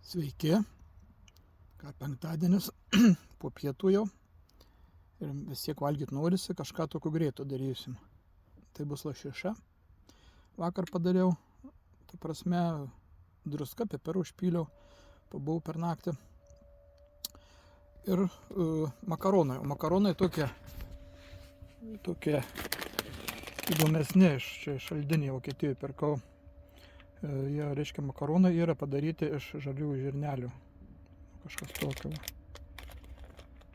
Sveiki, ką penktadienis po pietų jau ir vis tiek valgyti norisi, kažką tokio greito darysim. Tai bus lašiša. Vakar padariau, tai prasme, druska, piperų užpyliau, pabuvau per naktį. Ir makaronai. O makaronai tokie įdomesni, iš šaltinį Vokietijoje pirkau. Jie, reiškia, makaronai yra padaryti iš žalių žirnelių. Kažkas tokio.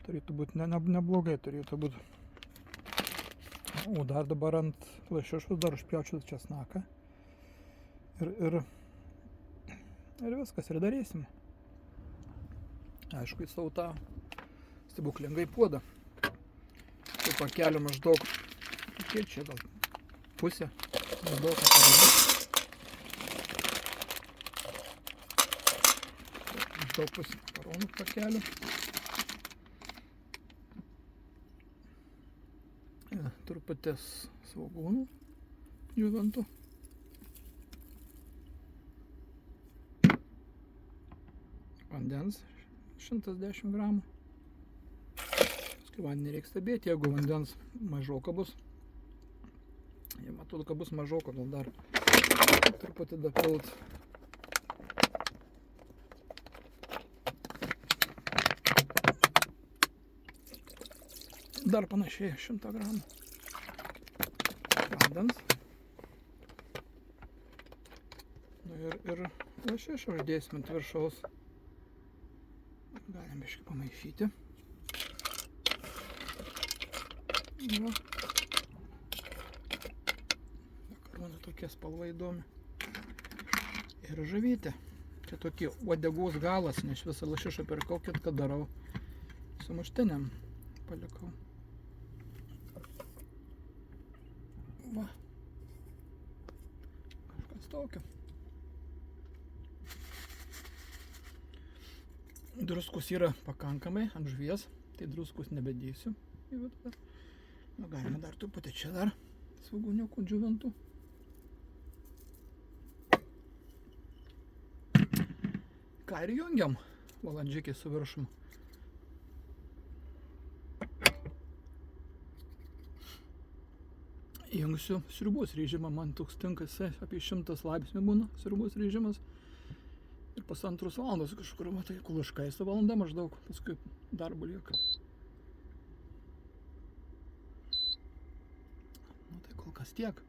Turėtų būti neblogai, turėtų būti. O dar dabar ant lašišos dar užpjaučiu česnaką. Ir viskas, ir darysim. Aišku, į savo tą stebuklingai puodą. Tai pakelio maždaug, kiek čia gal pusė, maždaug aparamų. Daug pusė makaronų pakelių. Truputės svogūnų džiovintų. Vandens 110 gramų. Paskui vandenį reikia stebėti, jeigu vandens mažoka bus. Jei matau, kad bus mažoka, gal dar truputį dapilt. Dar panašiai 100 gramų vandens. Ir lašišą uždėsim ant viršaus. Galim biškį pamaišyti. Makaronai tokie spalva įdomi. Ir žuvytė. Čia tokie uodegos galas, nes visą lašišą pirkau, kitką darau su muštiniam. Palikau. Va. Kažkas tokio. Druskus yra pakankamai ant žuvies, tai druskus nebedėsiu. Galima dar truputį čia dar svogūniukų džiovintų. Ką ir jungiam valandžiukį su viršum. Įjungsiu sriubos režimą, man toks tinka, apie 100 laipsnių būna sriubos režimas. Ir pusantros valandos kažkur, matai, kol iškaista valanda maždaug, paskui darbo lieka. Nu tai kol kas tiek.